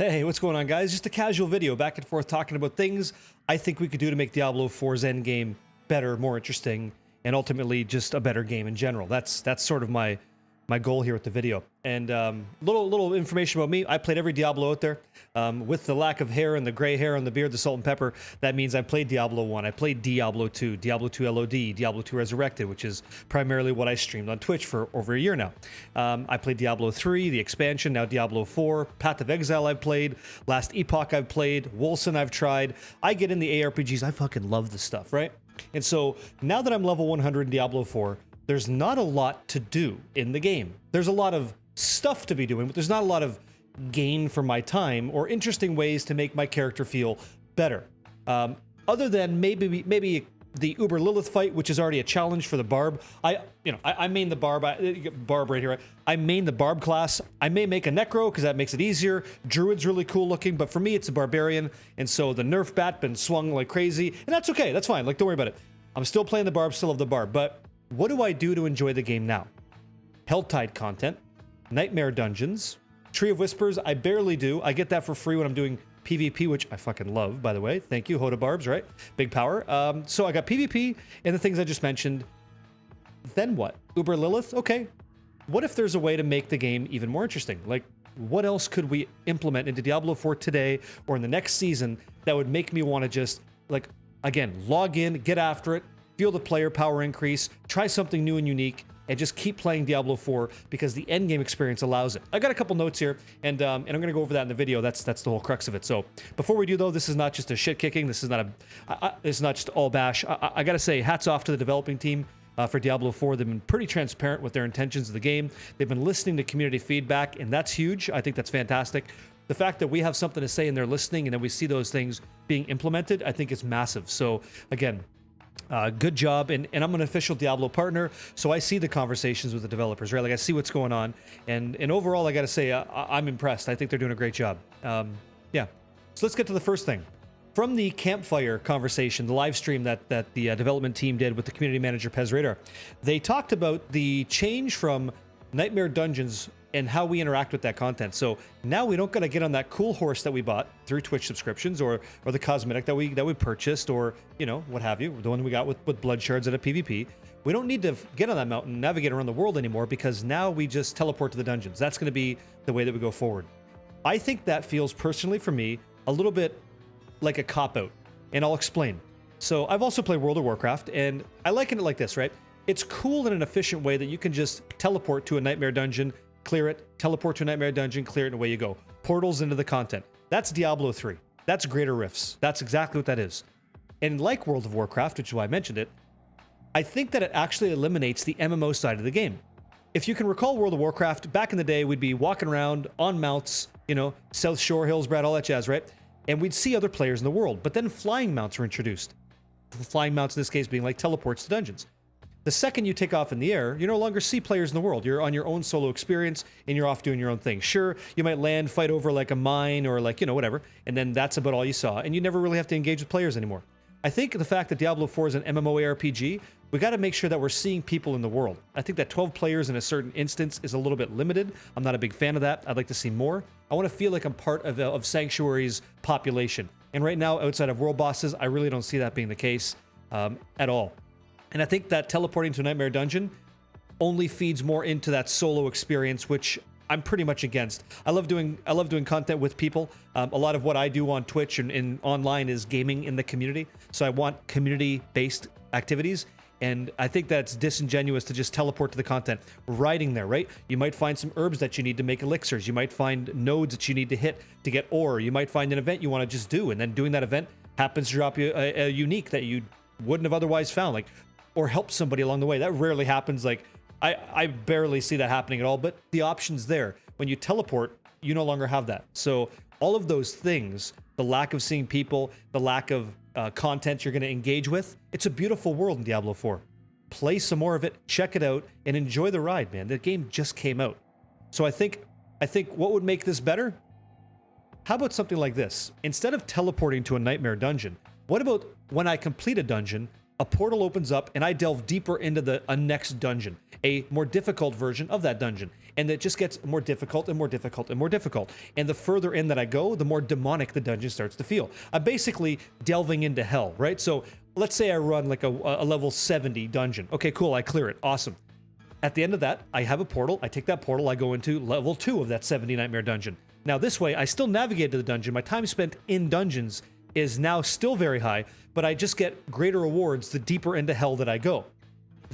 Hey, what's going on, guys? Just a casual video back and forth talking about things I think we could do to make Diablo 4's endgame better, more interesting, and ultimately just a better game in general. That's sort of my goal here with the video. And little information about me. I played every Diablo out there. With the lack of hair and the gray hair on the beard, the salt and pepper, that means I played Diablo 1, I played Diablo 2, Diablo 2 LOD, Diablo 2 Resurrected, which is primarily what I streamed on Twitch for over a year now. I played Diablo 3, the expansion, now Diablo 4, Path of Exile I've played, Last Epoch I've played, Wolcen I've tried. I get in the ARPGs, I fucking love this stuff, right? And so now that I'm level 100 in Diablo 4, there's not a lot to do in the game. There's a lot of stuff to be doing, but there's not a lot of gain for my time or interesting ways to make my character feel better. Other than maybe the Uber Lilith fight, which is already a challenge for the Barb. I main the Barb. Barb right here. I main the Barb class. I may make a Necro because that makes it easier. Druid's really cool looking, but for me it's a Barbarian, and so the nerf bat been swung like crazy, and that's okay. That's fine. Like, don't worry about it. I'm still playing the Barb, still love the Barb, but what do I do to enjoy the game now? Helltide content, Nightmare Dungeons, Tree of Whispers, I barely do. I get that for free when I'm doing PvP, which I fucking love, by the way. Thank you, Hoda Barbs, right? Big power. So I got PvP and the things I just mentioned. Then what? Uber Lilith? Okay. What if there's a way to make the game even more interesting? Like, what else could we implement into Diablo 4 today or in the next season that would make me want to just, like, again, log in, get after it, feel the player power increase, try something new and unique, and just keep playing Diablo 4 because the endgame experience allows it. I got a couple notes here, and I'm going to go over that in the video. That's the whole crux of it. So before we do, though, this is not just a shit kicking. This is not this is not just all bash. I got to say, hats off to the developing team for Diablo 4. They've been pretty transparent with their intentions of the game. They've been listening to community feedback, and that's huge. I think that's fantastic. The fact that we have something to say and they're listening, and then we see those things being implemented, I think is massive. So again, good job, and I'm an official Diablo partner, so I see the conversations with the developers, right? Like, I see what's going on, and overall, I gotta say, I'm impressed. I think they're doing a great job. Yeah, so let's get to the first thing. From the campfire conversation, the live stream that the development team did with the community manager, Pez Radar, they talked about the change from Nightmare Dungeons and how we interact with that content. So now we don't gotta get on that cool horse that we bought through Twitch subscriptions or the cosmetic that we purchased, or, you know, what have you, the one we got with blood shards at a PvP. We don't need to get on that mountain and navigate around the world anymore, because now we just teleport to the dungeons. That's gonna be the way that we go forward. I think that feels, personally for me, a little bit like a cop-out, and I'll explain. So I've also played World of Warcraft, and I liken it like this, right? It's cool in an efficient way that you can just teleport to a Nightmare Dungeon, clear it, teleport to a Nightmare Dungeon, clear it, and away you go. Portals into the content. That's Diablo 3. That's Greater Rifts. That's exactly what that is. And like World of Warcraft, which is why I mentioned it, I think that it actually eliminates the MMO side of the game. If you can recall World of Warcraft, back in the day, we'd be walking around on mounts, you know, South Shore, Hillsbrad, all that jazz, right? And we'd see other players in the world. But then flying mounts were introduced. The flying mounts in this case being like teleports to dungeons. The second you take off in the air, you no longer see players in the world. You're on your own solo experience, and you're off doing your own thing. Sure, you might land, fight over like a mine or like, you know, whatever, and then that's about all you saw, and you never really have to engage with players anymore. I think the fact that Diablo 4 is an MMORPG, we got to make sure that we're seeing people in the world. I think that 12 players in a certain instance is a little bit limited. I'm not a big fan of that. I'd like to see more. I want to feel like I'm part of Sanctuary's population. And right now, outside of world bosses, I really don't see that being the case at all. And I think that teleporting to a Nightmare Dungeon only feeds more into that solo experience, which I'm pretty much against. I love doing content with people. A lot of what I do on Twitch and online is gaming in the community. So I want community-based activities. And I think that's disingenuous to just teleport to the content riding there, right? You might find some herbs that you need to make elixirs. You might find nodes that you need to hit to get ore. You might find an event you want to just do, and then doing that event happens to drop you a unique that you wouldn't have otherwise found, like, or help somebody along the way. That rarely happens. Like, I barely see that happening at all, but the option's there. When you teleport, you no longer have that. So all of those things, the lack of seeing people, the lack of content you're going to engage with, it's a beautiful world in Diablo 4. Play some more of it, check it out, and enjoy the ride, man. The game just came out. So I think what would make this better? How about something like this? Instead of teleporting to a Nightmare Dungeon, what about when I complete a dungeon, a portal opens up and I delve deeper into a next dungeon, a more difficult version of that dungeon. And it just gets more difficult and more difficult and more difficult. And the further in that I go, the more demonic the dungeon starts to feel. I'm basically delving into hell, right? So let's say I run like a level 70 dungeon. Okay, cool, I clear it, awesome. At the end of that, I have a portal. I take that portal, I go into level 2 of that 70 nightmare dungeon. Now this way, I still navigate to the dungeon. My time spent in dungeons is now still very high, but I just get greater rewards the deeper into hell that I go.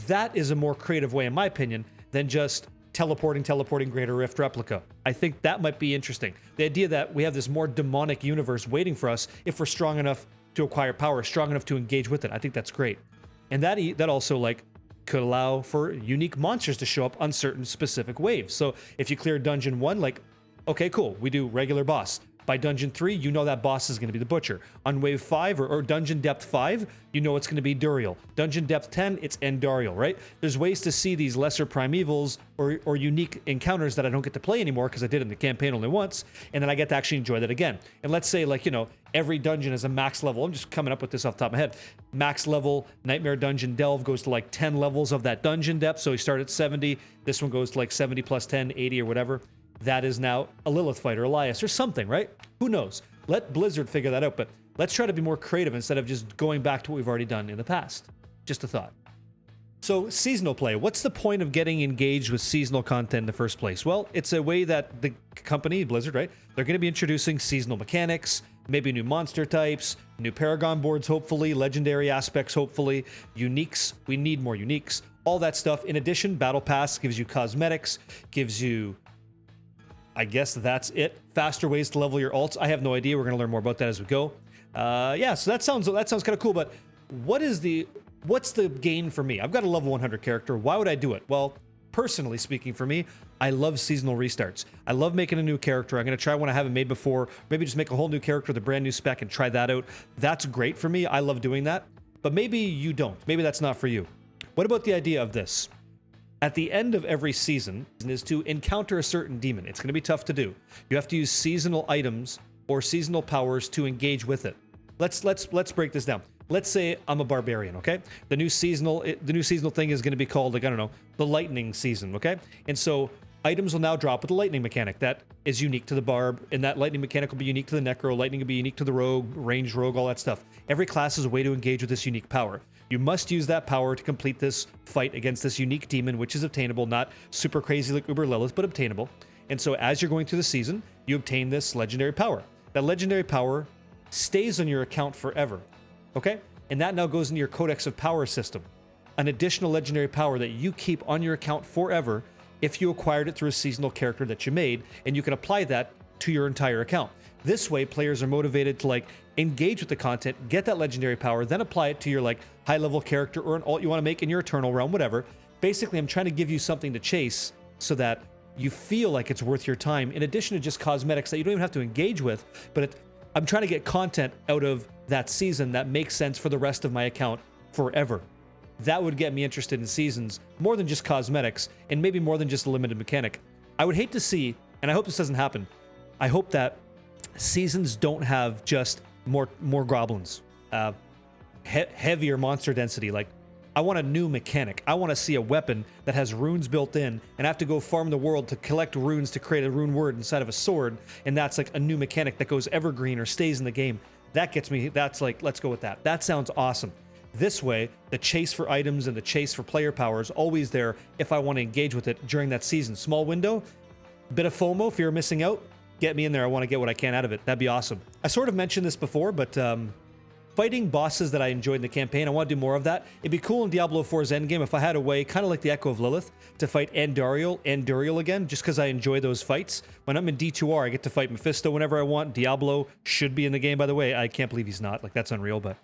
That is a more creative way, in my opinion, than just teleporting Greater Rift replica. I think that might be interesting. The idea that we have this more demonic universe waiting for us if we're strong enough to acquire power, strong enough to engage with it. I think that's great. And that also like could allow for unique monsters to show up on certain specific waves. So if you clear dungeon 1, like, okay, cool, we do regular boss. By dungeon 3, you know that boss is going to be the Butcher. On wave 5 or dungeon depth 5, you know it's going to be Duriel. Dungeon depth 10, it's Endariel, right? There's ways to see these lesser primevals or unique encounters that I don't get to play anymore because I did it in the campaign only once, and then I get to actually enjoy that again. And let's say, like, you know, every dungeon is a max level. I'm just coming up with this off the top of my head. Max level Nightmare Dungeon Delve goes to like 10 levels of that dungeon depth. So you start at 70. This one goes to like 70 plus 10, 80 or whatever. That is now a Lilith fight or Elias or something, right? Who knows? Let Blizzard figure that out, but let's try to be more creative instead of just going back to what we've already done in the past. Just a thought. So seasonal play, what's the point of getting engaged with seasonal content in the first place? Well, it's a way that the company, Blizzard, right? They're going to be introducing seasonal mechanics, maybe new monster types, new Paragon boards, hopefully, legendary aspects, hopefully, uniques. We need more uniques. All that stuff. In addition, Battle Pass gives you cosmetics, gives you, I guess that's it. Faster ways to level your alts. I have no idea. We're going to learn more about that as we go. Yeah, so that sounds kind of cool, but what's the gain for me? I've got a level 100 character. Why would I do it? Well, personally speaking for me, I love seasonal restarts. I love making a new character. I'm going to try one I haven't made before. Maybe just make a whole new character with a brand new spec and try that out. That's great for me. I love doing that. But maybe you don't. Maybe that's not for you. What about the idea of this? At the end of every season is to encounter a certain demon. It's going to be tough to do. You have to use seasonal items or seasonal powers to engage with it. Let's break this down. Let's say I'm a barbarian, okay? The new seasonal thing is going to be called, like, I don't know, the lightning season, okay? And so items will now drop with the lightning mechanic that is unique to the barb, and that lightning mechanic will be unique to the necro, lightning will be unique to the rogue, ranged rogue, all that stuff. Every class is a way to engage with this unique power. You must use that power to complete this fight against this unique demon, which is obtainable, not super crazy like Uber Lilith, but obtainable. And so as you're going through the season, you obtain this legendary power. That legendary power stays on your account forever, okay? And that now goes into your Codex of Power system. An additional legendary power that you keep on your account forever if you acquired it through a seasonal character that you made, and you can apply that to your entire account. This way, players are motivated to like engage with the content, get that legendary power, then apply it to your like high-level character or an alt you want to make in your Eternal Realm, whatever. Basically, I'm trying to give you something to chase so that you feel like it's worth your time, in addition to just cosmetics that you don't even have to engage with, but I'm trying to get content out of that season that makes sense for the rest of my account forever. That would get me interested in seasons more than just cosmetics, and maybe more than just a limited mechanic. I would hate to see, and I hope this doesn't happen, I hope that seasons don't have just more goblins, heavier monster density. Like, I want a new mechanic. I want to see a weapon that has runes built in, and I have to go farm the world to collect runes to create a rune word inside of a sword, and that's like a new mechanic that goes evergreen or stays in the game. That gets me, that's like, let's go with that. That sounds awesome. This way, the chase for items and the chase for player power is always there if I want to engage with it during that season. Small window, bit of FOMO, fear of missing out. Get me in there. I want to get what I can out of it. That'd be awesome. I sort of mentioned this before, but fighting bosses that I enjoyed in the campaign, I want to do more of that. It'd be cool in Diablo 4's endgame if I had a way, kind of like the Echo of Lilith, to fight Duriel again, just because I enjoy those fights. When I'm in D2R, I get to fight Mephisto whenever I want. Diablo should be in the game, by the way. I can't believe he's not. Like, that's unreal, but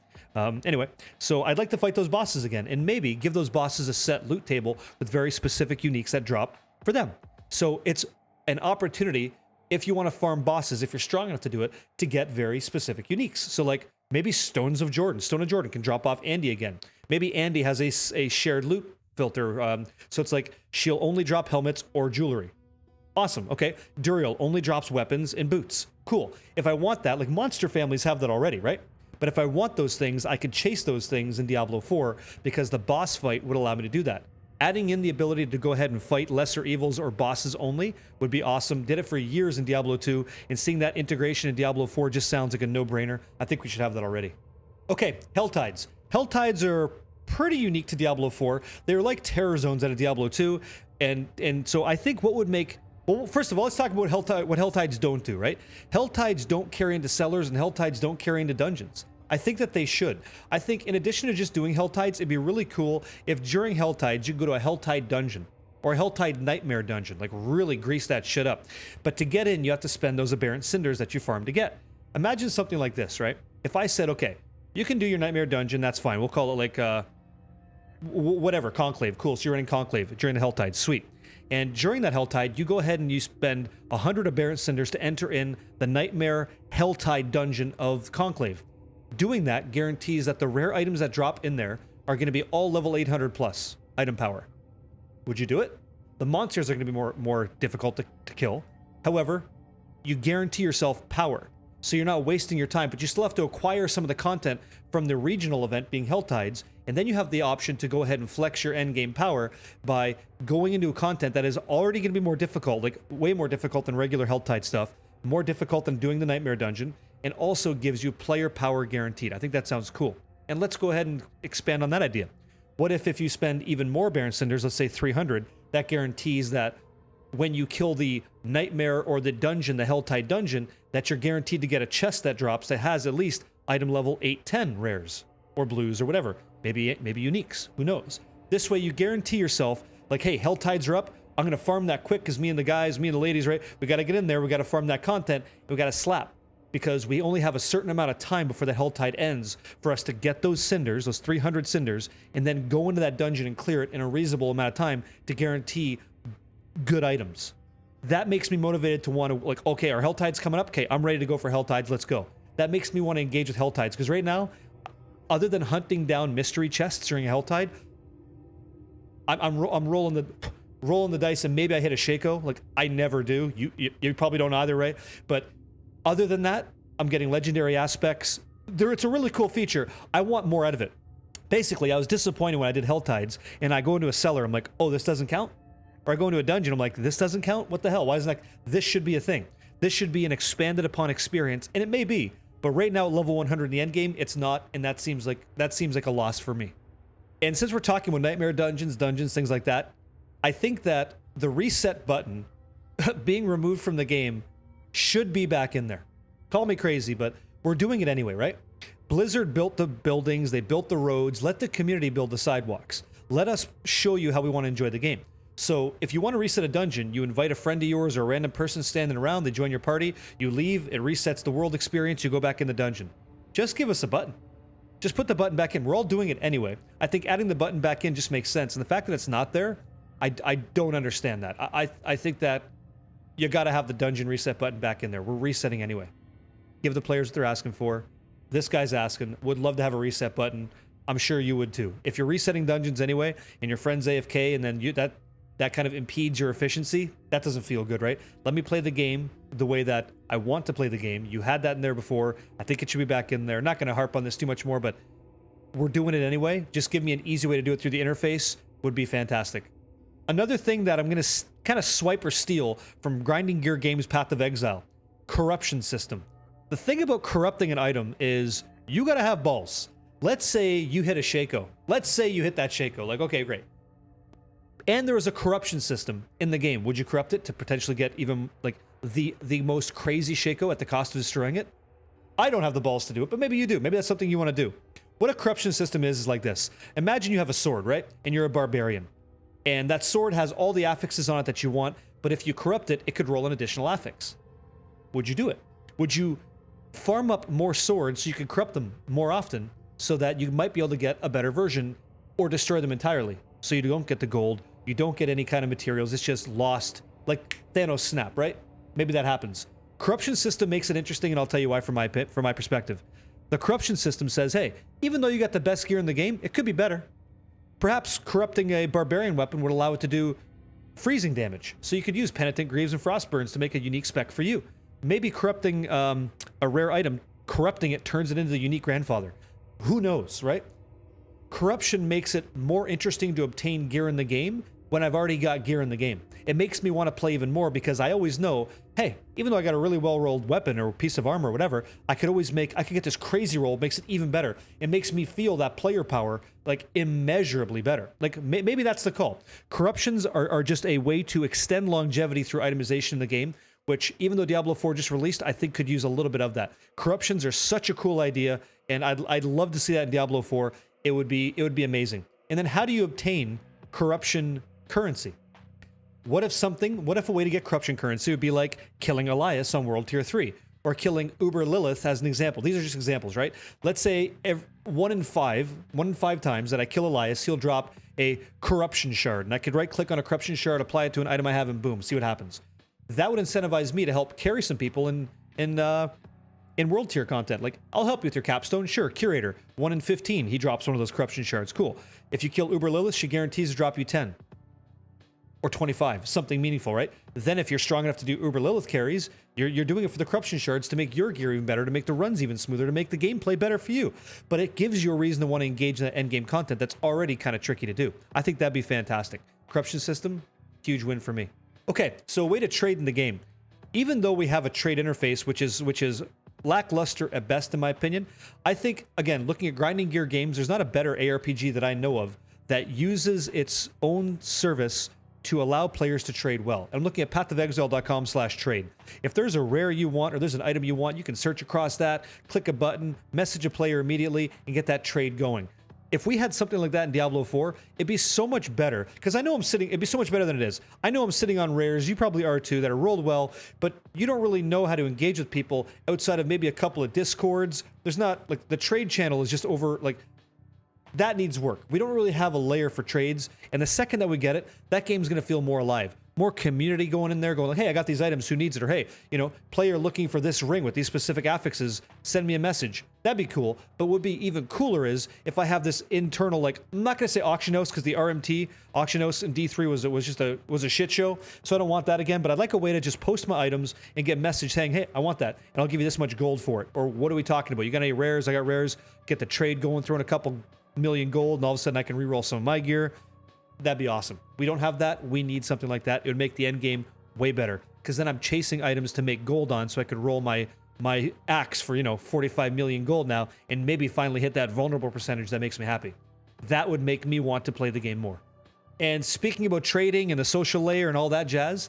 anyway. So I'd like to fight those bosses again, and maybe give those bosses a set loot table with very specific uniques that drop for them. So it's an opportunity, if you want to farm bosses, if you're strong enough to do it, to get very specific uniques. So like, maybe Stone of Jordan can drop off Andy again. Maybe Andy has a shared loot filter. So it's like, she'll only drop helmets or jewelry. Awesome, okay. Duriel only drops weapons and boots. Cool. If I want that, like monster families have that already, right? But if I want those things, I could chase those things in Diablo 4 because the boss fight would allow me to do that. Adding in the ability to go ahead and fight lesser evils or bosses only would be awesome. Did it for years in Diablo 2, and seeing that integration in Diablo 4 just sounds like a no-brainer. I think we should have that already. Okay, Hell Tides. Hell Tides are pretty unique to Diablo 4. They're like terror zones out of Diablo 2, and so I think what would make... Well, first of all, let's talk about what Hell Tides don't do, right? Hell Tides don't carry into cellars, and Hell Tides don't carry into dungeons. I think that they should. I think in addition to just doing Hell Tides, it'd be really cool if during Hell Tides you could go to a Hell Tide dungeon or a Hell Tide Nightmare dungeon, like really grease that shit up. But to get in, you have to spend those aberrant cinders that you farm to get. Imagine something like this, right? If I said, okay, you can do your Nightmare dungeon, that's fine. We'll call it like, whatever, Conclave. Cool, so you're running Conclave during the Hell Tide, sweet. And during that Hell Tide, you go ahead and you spend 100 aberrant cinders to enter in the Nightmare Hell Tide dungeon of Conclave. Doing that guarantees that the rare items that drop in there are going to be all level 800 plus item power. Would you do it? The monsters are going to be more difficult to kill. However, you guarantee yourself power. So you're not wasting your time, but you still have to acquire some of the content from the regional event being Hell Tides, and then you have the option to go ahead and flex your endgame power by going into a content that is already going to be more difficult, like way more difficult than regular Hell Tide stuff, more difficult than doing the Nightmare dungeon, and also gives you player power guaranteed. I think that sounds cool. And let's go ahead and expand on that idea. What if you spend even more Barren Cinders, let's say 300, that guarantees that when you kill the Nightmare or the dungeon, the Hell Tide dungeon, that you're guaranteed to get a chest that drops that has at least item level 810 rares or blues or whatever. Maybe uniques, who knows? This way you guarantee yourself, like, hey, Hell Tides are up, I'm gonna farm that quick because me and the guys, me and the ladies, right? We gotta get in there, we gotta farm that content, we gotta slap. Because we only have a certain amount of time before the Hell Tide ends for us to get those cinders, those 300 cinders, and then go into that dungeon and clear it in a reasonable amount of time to guarantee good items. That makes me motivated to want to, like, okay, our Hell Tide's coming up, okay, I'm ready to go for Hell Tides, let's go. That makes me want to engage with Hell Tides, because right now, other than hunting down mystery chests during a Hell Tide, I'm rolling the dice and maybe I hit a Shaco. Like, I never do. You probably don't either, right? But other than that, I'm getting legendary aspects. It's a really cool feature. I want more out of it. Basically, I was disappointed when I did Hell Tides, and I go into a cellar, I'm like, oh, this doesn't count? Or I go into a dungeon, I'm like, this doesn't count? What the hell? Why isn't that? This should be a thing. This should be an expanded upon experience, and it may be. But right now, at level 100 in the endgame, it's not, and that seems like a loss for me. And since we're talking about Nightmare dungeons, things like that, I think that the reset button being removed from the game should be back in there. Call me crazy, but we're doing it anyway, right? Blizzard built the buildings, they built the roads, let the community build the sidewalks. Let us show you how we want to enjoy the game. So if you want to reset a dungeon, you invite a friend of yours or a random person standing around, they join your party, you leave, it resets the world experience, you go back in the dungeon. Just give us a button. Just put the button back in. We're all doing it anyway. I think adding the button back in just makes sense. And the fact that it's not there, I don't understand that. I think that you got to have the dungeon reset button back in there. We're resetting anyway. Give the players what they're asking for. This guy's asking. Would love to have a reset button. I'm sure you would too. If you're resetting dungeons anyway, and your friend's AFK, and then that kind of impedes your efficiency, that doesn't feel good, right? Let me play the game the way that I want to play the game. You had that in there before. I think it should be back in there. Not going to harp on this too much more, but we're doing it anyway. Just give me an easy way to do it through the interface would be fantastic. Another thing that I'm going to kind of swipe or steal from Grinding Gear Games' Path of Exile, corruption system. The thing about corrupting an item is you got to have balls. Let's say you hit a Shaco. Let's say you hit that Shaco. Like, okay, great. And there is a corruption system in the game. Would you corrupt it to potentially get even like the most crazy Shaco at the cost of destroying it? I don't have the balls to do it, but maybe you do. Maybe that's something you want to do. What a corruption system is like this. Imagine you have a sword, right? And you're a barbarian. And that sword has all the affixes on it that you want, but if you corrupt it, it could roll an additional affix. Would you do it? Would you farm up more swords so you could corrupt them more often so that you might be able to get a better version or destroy them entirely? So you don't get the gold, you don't get any kind of materials, it's just lost, like Thanos snap, right? Maybe that happens. Corruption system makes it interesting, and I'll tell you why from my perspective. The corruption system says, hey, even though you got the best gear in the game, it could be better. Perhaps corrupting a barbarian weapon would allow it to do freezing damage. So you could use Penitent Greaves and Frostburns to make a unique spec for you. Maybe corrupting a rare item, corrupting it turns it into the unique grandfather. Who knows, right? corruption makes it more interesting to obtain gear in the game when I've already got gear in the game. It makes me want to play even more because I always know, hey, even though I got a really well-rolled weapon or piece of armor or whatever, I could get this crazy roll, makes it even better. It makes me feel that player power like immeasurably better. Like maybe that's the call. Corruptions are just a way to extend longevity through itemization in the game, which even though Diablo 4 just released, I think could use a little bit of that. Corruptions are such a cool idea, and I'd love to see that in Diablo 4. It would be amazing. And then how do you obtain corruption currency? What if a way to get corruption currency would be like killing Elias on World Tier 3 or killing Uber Lilith as an example? These are just examples, right? Let's say one in five times that I kill Elias, he'll drop a corruption shard, and I could right click on a corruption shard, apply it to an item I have, and boom, see what happens. That would incentivize me to help carry some people in World Tier content. Like, I'll help you with your capstone. Sure, Curator, 1 in 15, he drops one of those corruption shards. Cool. If you kill Uber Lilith, she guarantees to drop you 10. Or 25, something meaningful, right? Then if you're strong enough to do Uber Lilith carries, you're doing it for the corruption shards to make your gear even better, to make the runs even smoother, to make the gameplay better for you. But it gives you a reason to want to engage in that endgame content that's already kind of tricky to do. I think that'd be fantastic. Corruption system, huge win for me. Okay, so a way to trade in the game. Even though we have a trade interface, which is lackluster at best in my opinion, I think, again, looking at grinding gear games, there's not a better ARPG that I know of that uses its own service to allow players to trade well. I'm looking at pathofexile.com/trade. If there's a rare you want or there's an item you want, you can search across that, click a button, message a player immediately, and get that trade going. If we had something like that in Diablo 4, it'd be so much better. Because it'd be so much better than it is. I know I'm sitting on rares, you probably are too, that are rolled well, but you don't really know how to engage with people outside of maybe a couple of discords. There's not, like, the trade channel is just over, like, that needs work. We don't really have a layer for trades, and the second that we get it, that game's going to feel more alive. More community going in there, going like, hey, I got these items, who needs it? Or hey, player looking for this ring with these specific affixes, send me a message. That'd be cool. But what would be even cooler is if I have this internal, like, I'm not going to say auction house because the RMT auction house in D3 was a shit show, so I don't want that again. But I'd like a way to just post my items and get a message saying, hey, I want that, and I'll give you this much gold for it. Or what are we talking about? You got any rares? I got rares. Get the trade going, throw in a couple million gold, and all of a sudden I can reroll some of my gear. That'd be awesome. We don't have that. We need something like that. It would make the end game way better, because then I'm chasing items to make gold on, so I could roll my axe for 45 million gold now, and maybe finally hit that vulnerable percentage that makes me happy. That would make me want to play the game more. And speaking about trading and the social layer and all that jazz,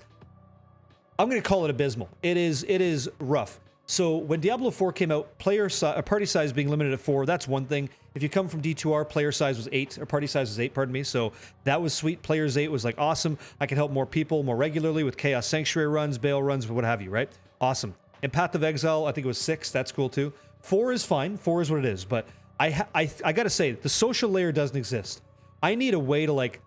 I'm going to call it abysmal. It is rough. So when Diablo 4 came out, party size being limited at 4, that's one thing. If you come from D2R, player size was 8, or party size was 8, pardon me. So that was sweet. Players 8 was like awesome. I could help more people more regularly with Chaos Sanctuary runs, Baal runs, what have you, right? Awesome. And Path of Exile, I think it was 6. That's cool too. 4 is fine. 4 is what it is. But I got to say, the social layer doesn't exist. I need a way to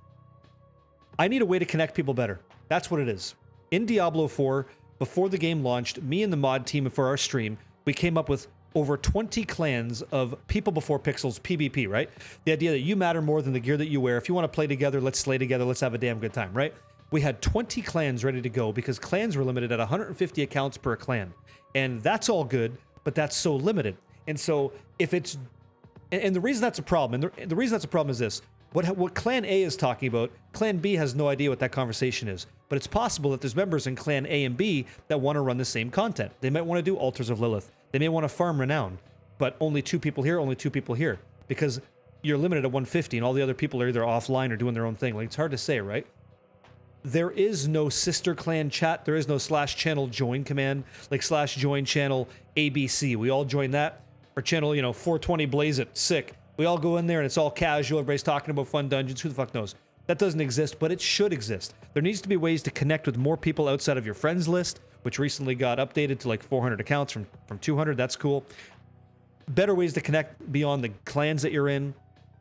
connect people better. That's what it is. In Diablo 4, before the game launched, me and the mod team for our stream, we came up with over 20 clans of people before pixels, PvP, right? The idea that you matter more than the gear that you wear. If you want to play together, let's slay together, let's have a damn good time, right? We had 20 clans ready to go because clans were limited at 150 accounts per clan. And that's all good, but that's so limited. And so if it's... And the reason that's a problem, and the reason that's a problem is this. What Clan A is talking about, Clan B has no idea what that conversation is. But it's possible that there's members in Clan A and B that want to run the same content. They might want to do Altars of Lilith. They may want to farm Renown. But only 2 people here, only 2 people here. Because you're limited at 150 and all the other people are either offline or doing their own thing. Like, it's hard to say, right? There is no sister clan chat. There is no /channel join command, like /join channel ABC. We all join that. Or channel, 420 blaze it, sick. We all go in there and it's all casual. Everybody's talking about fun dungeons. Who the fuck knows? That doesn't exist, but it should exist. There needs to be ways to connect with more people outside of your friends list, which recently got updated to like 400 accounts from 200. That's cool. Better ways to connect beyond the clans that you're in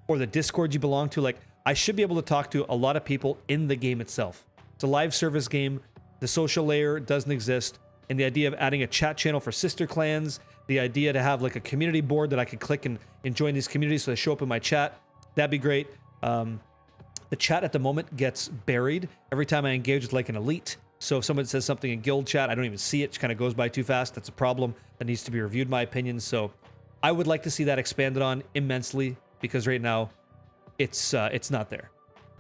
or the Discord you belong to. Like, I should be able to talk to a lot of people in the game itself. It's a live service game. The social layer doesn't exist. And the idea of adding a chat channel for sister clans, the idea to have like a community board that I could click and join these communities so they show up in my chat, that'd be great. The chat at the moment gets buried every time I engage with like an elite. So if someone says something in guild chat, I don't even see it. It just kind of goes by too fast. That's a problem that needs to be reviewed, my opinion. So I would like to see that expanded on immensely, because right now it's not there.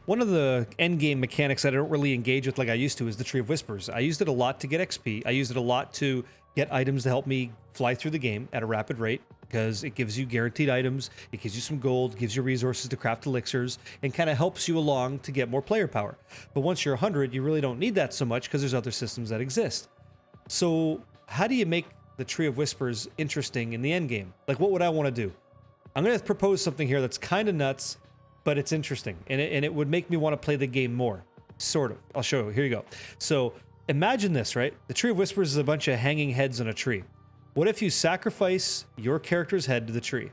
One of the endgame mechanics that I don't really engage with like I used to is the Tree of Whispers. I used it a lot to get XP. I used it a lot to get items to help me fly through the game at a rapid rate, because it gives you guaranteed items, it gives you some gold, gives you resources to craft elixirs, and kind of helps you along to get more player power. But once you're 100, you really don't need that so much because there's other systems that exist. So how do you make the Tree of Whispers interesting in the endgame? Like, what would I want to do? I'm going to propose something here that's kind of nuts, but it's interesting, and it would make me want to play the game more. Sort of. I'll show you. Here you go. So imagine this, right? The Tree of Whispers is a bunch of hanging heads on a tree. What if you sacrifice your character's head to the tree?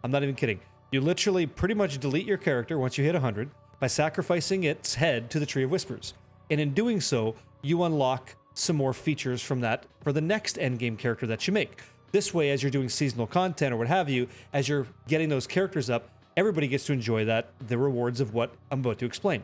I'm not even kidding. You literally pretty much delete your character once you hit 100 by sacrificing its head to the Tree of Whispers. And in doing so, you unlock some more features from that for the next endgame character that you make. This way, as you're doing seasonal content or what have you, as you're getting those characters up, everybody gets to enjoy the rewards of what I'm about to explain.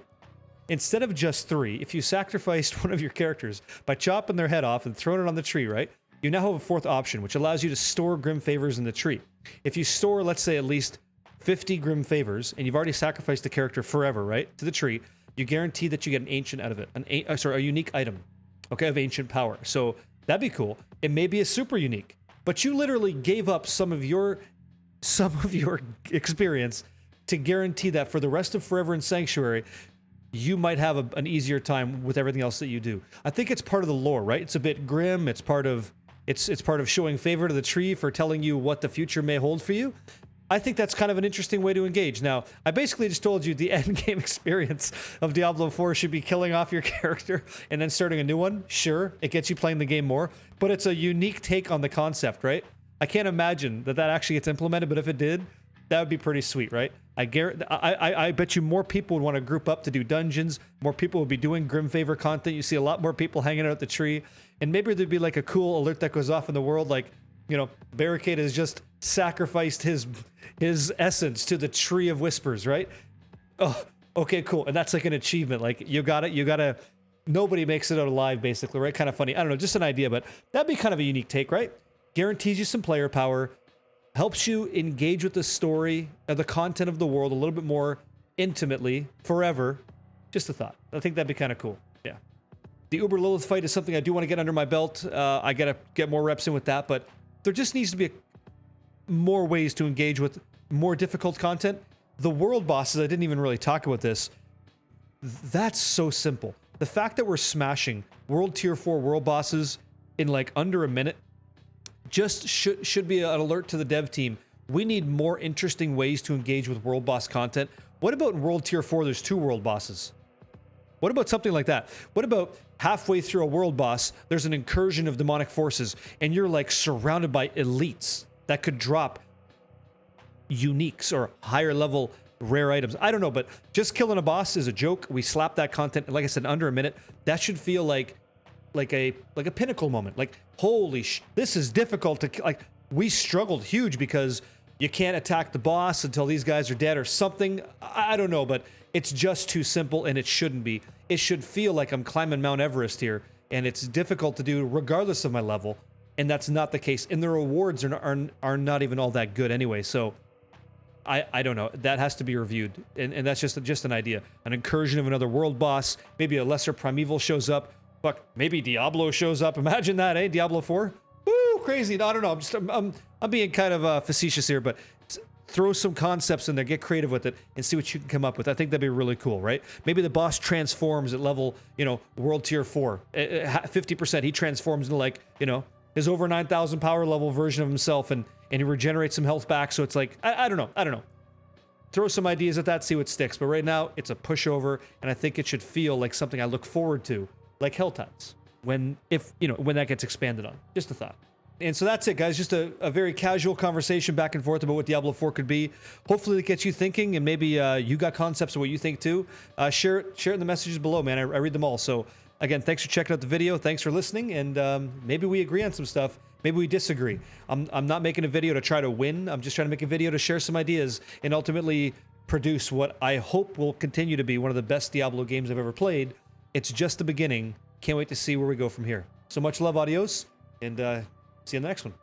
Instead of just 3, if you sacrificed one of your characters by chopping their head off and throwing it on the tree, right? You now have a 4th option, which allows you to store Grim Favors in the tree. If you store, let's say, at least 50 Grim Favors, and you've already sacrificed the character forever, right, to the tree, you guarantee that you get an ancient out of it, a unique item, okay, of ancient power. So that'd be cool. It may be a super unique, but you literally gave up some of your experience to guarantee that for the rest of Forever and Sanctuary, you might have an easier time with everything else that you do. I think it's part of the lore, right? It's a bit grim. It's part of showing favor to the tree for telling you what the future may hold for you. I think that's kind of an interesting way to engage. Now, I basically just told you the end game experience of Diablo 4 should be killing off your character and then starting a new one. Sure, it gets you playing the game more, but it's a unique take on the concept, right? I can't imagine that actually gets implemented, but if it did, that would be pretty sweet, right? I bet you more people would want to group up to do dungeons. More people would be doing Grim Favor content. You see a lot more people hanging out at the tree. And maybe there'd be like a cool alert that goes off in the world, like, you know, Barricade has just sacrificed his essence to the Tree of Whispers, right? Oh, okay, cool. And that's like an achievement. Like, you gotta, nobody makes it out alive, basically, right? Kind of funny. I don't know, just an idea, but that'd be kind of a unique take, right? Guarantees you some player power, helps you engage with the story of the content of the world a little bit more intimately, forever. Just a thought. I think that'd be kind of cool. Yeah. The Uber Lilith fight is something I do want to get under my belt. I gotta get more reps in with that, but there just needs to be more ways to engage with more difficult content. The world bosses, I didn't even really talk about this. That's so simple. The fact that we're smashing World Tier 4 world bosses in like under a minute just should be an alert to the dev team. We need more interesting ways to engage with world boss content. What about in World Tier 4, there's 2 world bosses? What about something like that? What about halfway through a world boss, there's an incursion of demonic forces, and you're like surrounded by elites that could drop uniques or higher level rare items? I don't know, but just killing a boss is a joke. We slap that content, like I said, under a minute. That should feel like a pinnacle moment. Like, holy this is difficult to, like, we struggled huge because you can't attack the boss until these guys are dead or something. I don't know, but it's just too simple, and it shouldn't be. It should feel like I'm climbing Mount Everest here, and it's difficult to do regardless of my level, and that's not the case. And the rewards are not even all that good anyway, so I don't know. That has to be reviewed, and that's just an idea. An incursion of another world boss, maybe a lesser primeval shows up. Fuck, maybe Diablo shows up. Imagine that, eh? Diablo 4? Woo, crazy. No, I don't know. I'm being kind of facetious here, but throw some concepts in there, get creative with it, and see what you can come up with. I think that'd be really cool, right? Maybe the boss transforms at level, you know, World Tier 4. 50%, he transforms into, like, you know, his over 9,000 power level version of himself, and he regenerates some health back, so it's like, I don't know. Throw some ideas at that, see what sticks. But right now, it's a pushover, and I think it should feel like something I look forward to, like Helltides, when that gets expanded on. Just a thought. And so that's it, guys. Just a very casual conversation back and forth about what Diablo 4 could be. Hopefully it gets you thinking, and maybe you got concepts of what you think too. Share it in the messages below, man. I read them all. So again, thanks for checking out the video. Thanks for listening, and maybe we agree on some stuff. Maybe we disagree. I'm not making a video to try to win. I'm just trying to make a video to share some ideas and ultimately produce what I hope will continue to be one of the best Diablo games I've ever played. It's just the beginning. Can't wait to see where we go from here. So much love, adios, and see you in the next one.